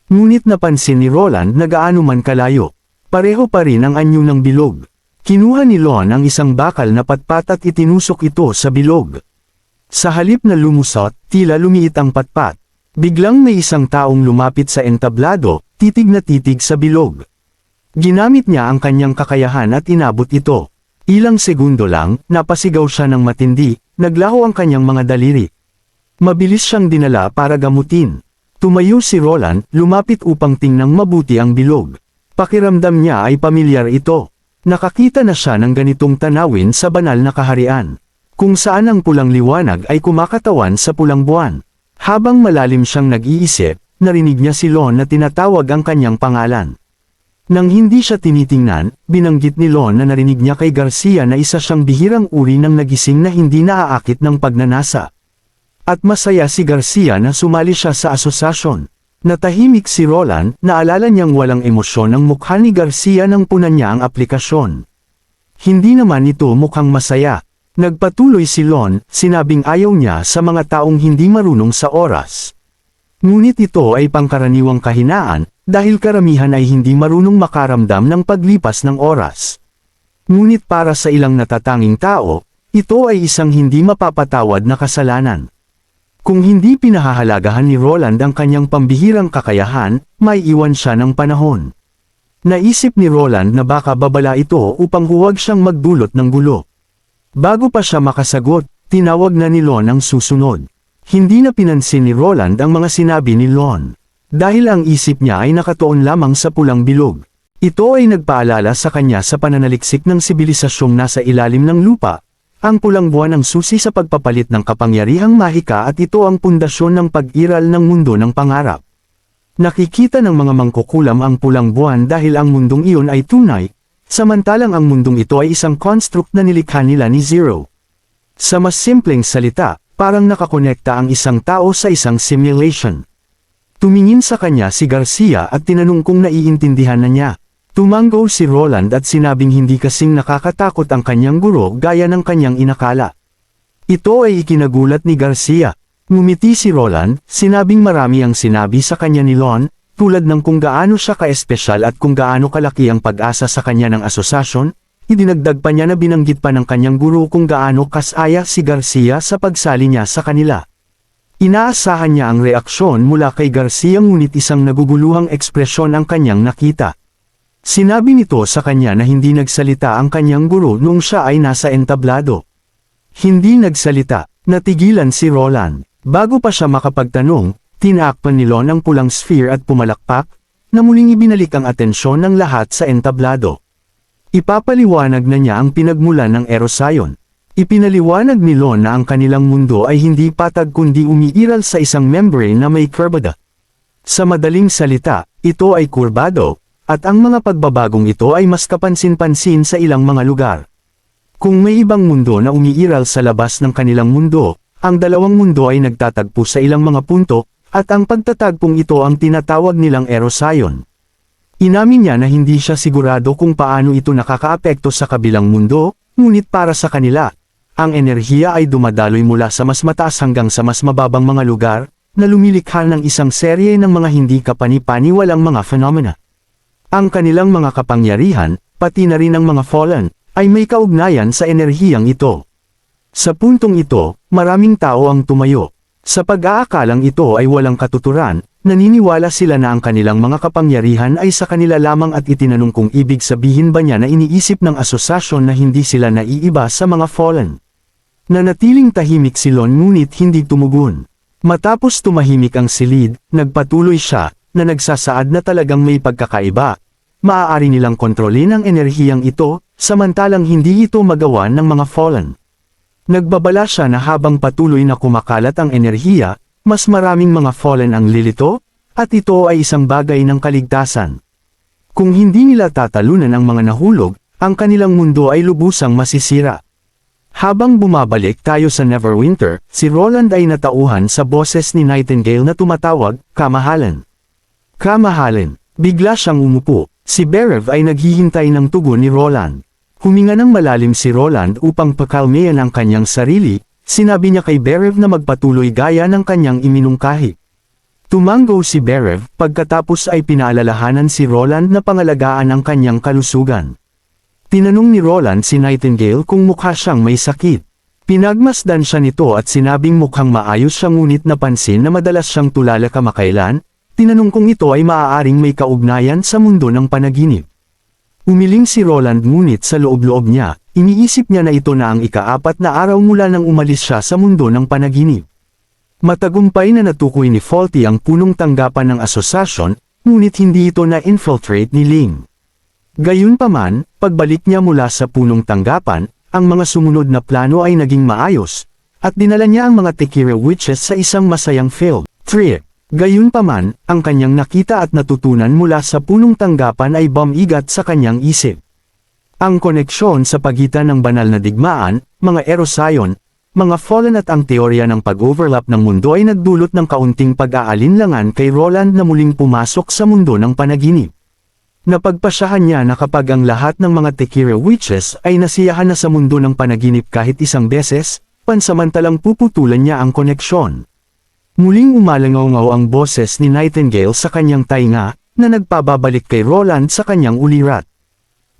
Ngunit napansin ni Roland na gaano man kalayo. Pareho pa rin ang anyo ng bilog. Kinuha ni Lon ang isang bakal na patpat at itinusok ito sa bilog. Sa halip na lumusot, tila lumiit ang patpat. Biglang may isang taong lumapit sa entablado, titig na titig sa bilog. Ginamit niya ang kanyang kakayahan at inabot ito. Ilang segundo lang, napasigaw siya ng matindi, naglaho ang kanyang mga daliri. Mabilis siyang dinala para gamutin. Tumayo si Roland, lumapit upang tingnang mabuti ang bilog. Pakiramdam niya ay pamilyar ito. Nakakita na siya ng ganitong tanawin sa banal na kaharian. Kung saan ang pulang liwanag ay kumakatawan sa pulang buwan. Habang malalim siyang nag-iisip, narinig niya si Lon na tinatawag ang kanyang pangalan. Nang hindi siya tinitingnan, binanggit ni Lon na narinig niya kay Garcia na isa siyang bihirang uri ng nagising na hindi naaakit ng pagnanasa. At masaya si Garcia na sumali siya sa asosasyon. Natahimik si Roland, naalala niyang walang emosyon ang mukha ni Garcia nang punan niya ang aplikasyon. Hindi naman ito mukhang masaya. Nagpatuloy si Lon, sinabing ayaw niya sa mga taong hindi marunong sa oras. Ngunit ito ay pangkaraniwang kahinaan, dahil karamihan ay hindi marunong makaramdam ng paglipas ng oras. Ngunit para sa ilang natatanging tao, ito ay isang hindi mapapatawad na kasalanan. Kung hindi pinahahalagahan ni Roland ang kanyang pambihirang kakayahan, may iwan siya ng panahon. Naisip ni Roland na baka babala ito upang huwag siyang magdulot ng gulo. Bago pa siya makasagot, tinawag na ni Lon ang susunod. Hindi na pinansin ni Roland ang mga sinabi ni Lon. Dahil ang isip niya ay nakatuon lamang sa pulang bilog. Ito ay nagpaalala sa kanya sa pananaliksik ng sibilisasyong nasa ilalim ng lupa. Ang pulang buwan ang susi sa pagpapalit ng kapangyarihang mahika at ito ang pundasyon ng pag-iral ng mundo ng pangarap. Nakikita ng mga mangkukulam ang pulang buwan dahil ang mundong iyon ay tunay, samantalang ang mundong ito ay isang construct na nilikha nila ni Zero. Sa mas simpleng salita, parang nakakonekta ang isang tao sa isang simulation. Tumingin sa kanya si Garcia at tinanong kung naiintindihan na niya. Tumango si Roland at sinabing hindi kasing nakakatakot ang kanyang guro gaya ng kanyang inakala. Ito ay ikinagulat ni Garcia. Ngumiti si Roland, sinabing marami ang sinabi sa kanya ni Lon, tulad ng kung gaano siya ka-espesyal at kung gaano kalaki ang pag-asa sa kanya ng asosasyon. Idinagdag pa niya na binanggit pa ng kanyang guro kung gaano kasaya si Garcia sa pagsali niya sa kanila. Inaasahan niya ang reaksyon mula kay Garcia ngunit isang naguguluhang ekspresyon ang kanyang nakita. Sinabi nito sa kanya na hindi nagsalita ang kanyang guro noong siya ay nasa entablado. Hindi nagsalita, natigilan si Roland. Bago pa siya makapagtanong, tinakpan ni Lon ang pulang sphere at pumalakpak, na muling ibinalik ang atensyon ng lahat sa entablado. Ipapaliwanag na niya ang pinagmulan ng Erosion. Ipinaliwanag ni Lon na ang kanilang mundo ay hindi patag kundi umiiral sa isang membrane na may kurbada. Sa madaling salita, ito ay kurbado, at ang mga pagbabagong ito ay mas kapansin-pansin sa ilang mga lugar. Kung may ibang mundo na umiiral sa labas ng kanilang mundo, ang dalawang mundo ay nagtatagpo sa ilang mga punto, at ang pagtatagpong ito ang tinatawag nilang Erosion. Inamin niya na hindi siya sigurado kung paano ito nakakaapekto sa kabilang mundo, ngunit para sa kanila, ang enerhiya ay dumadaloy mula sa mas mataas hanggang sa mas mababang mga lugar, na lumilikha ng isang serye ng mga hindi kapani-paniwalang mga phenomena. Ang kanilang mga kapangyarihan, pati na rin ang mga fallen, ay may kaugnayan sa enerhiyang ito. Sa puntong ito, maraming tao ang tumayo. Sa pag-aakalang ito ay walang katuturan, naniniwala sila na ang kanilang mga kapangyarihan ay sa kanila lamang at itinanong kung ibig sabihin ba niya na iniisip ng asosasyon na hindi sila naiiba sa mga fallen. Nanatiling tahimik si Lon ngunit hindi tumugon. Matapos tumahimik ang silid, nagpatuloy siya, na nagsasaad na talagang may pagkakaiba. Maaari nilang kontrolin ang enerhiyang ito, samantalang hindi ito magawa ng mga fallen. Nagbabala siya na habang patuloy na kumakalat ang enerhiya, mas maraming mga fallen ang lilito, at ito ay isang bagay ng kaligtasan. Kung hindi nila tatalunan ang mga nahulog, ang kanilang mundo ay lubusang masisira. Habang bumabalik tayo sa Neverwinter, si Roland ay natauhan sa boses ni Nightingale na tumatawag, "Kamahalan! Kamahalan!" Bigla siyang umupo. Si Berev ay naghihintay ng tugon ni Roland. Huminga ng malalim si Roland upang pakalmayan ang kanyang sarili, sinabi niya kay Berev na magpatuloy gaya ng kanyang iminungkahi. Tumango si Berev, pagkatapos ay pinaalalahanan si Roland na pangalagaan ang kanyang kalusugan. Tinanong ni Roland si Nightingale kung mukha siyang may sakit. Pinagmasdan siya nito at sinabing mukhang maayos siya ngunit napansin na madalas siyang tulala kamakailan, tinanong kung ito ay maaaring may kaugnayan sa mundo ng panaginip. Umiling si Roland ngunit sa loob-loob niya, iniisip niya na ito na ang ika-4 na araw mula nang umalis siya sa mundo ng panaginip. Matagumpay na natukoy ni Faulty ang punong tanggapan ng asosasyon, ngunit hindi ito na-infiltrate ni Ling. Gayunpaman, pagbalik niya mula sa punong tanggapan, ang mga sumunod na plano ay naging maayos, at dinala niya ang mga Tekira Witches sa isang masayang field trip. Gayunpaman, ang kanyang nakita at natutunan mula sa punong tanggapan ay bumigat sa kanyang isip. Ang koneksyon sa pagitan ng banal na digmaan, mga Erosion, mga fallen at ang teorya ng pag-overlap ng mundo ay nagdulot ng kaunting pag-aalinlangan kay Roland na muling pumasok sa mundo ng panaginip. Napagpasyahan niya na kapag ang lahat ng mga Tekira Witches ay nasiyahan na sa mundo ng panaginip kahit isang beses, pansamantalang puputulan niya ang koneksyon. Muling umalangaw-ngaw ang boses ni Nightingale sa kanyang tainga, na nagpababalik kay Roland sa kanyang ulirat.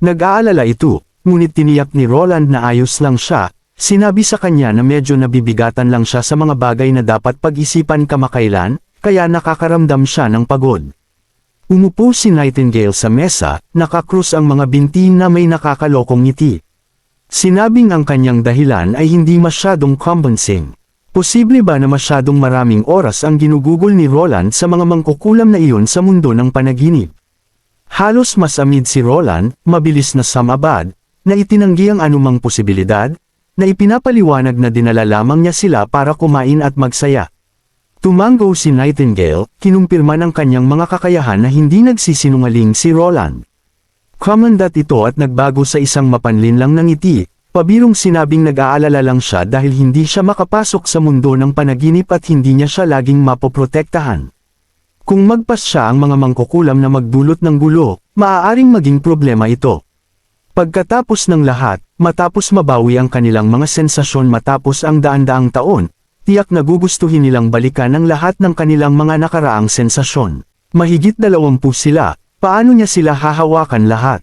Nag-aalala ito, ngunit tiniyak ni Roland na ayos lang siya, sinabi sa kanya na medyo nabibigatan lang siya sa mga bagay na dapat pag-isipan kamakailan, kaya nakakaramdam siya ng pagod. Umupo si Nightingale sa mesa, nakakrus ang mga binti na may nakakalokong ngiti. Sinabing ang kanyang dahilan ay hindi masyadong convincing. Posible ba na masyadong maraming oras ang ginugugol ni Roland sa mga mangkukulam na iyon sa mundo ng panaginip? Halos masamid si Roland, mabilis na sumabad, na itinanggi ang anumang posibilidad, na ipinapaliwanag na dinala lamang niya sila para kumain at magsaya. Tumango si Nightingale, kinumpirma ng kanyang mga kakayahan na hindi nagsisinungaling si Roland. Kumandat ito at nagbago sa isang mapanlinlang na ngiti, pabirong sinabing nag-aalala lang siya dahil hindi siya makapasok sa mundo ng panaginip at hindi niya siya laging mapoprotektahan. Kung magpas siya ang mga mangkukulam na magdulot ng gulo, maaaring maging problema ito. Pagkatapos ng lahat, matapos mabawi ang kanilang mga sensasyon matapos ang daan-daang taon, tiyak na gugustuhin nilang balikan ang lahat ng kanilang mga nakaraang sensasyon. Mahigit 20 sila, paano niya sila hahawakan lahat?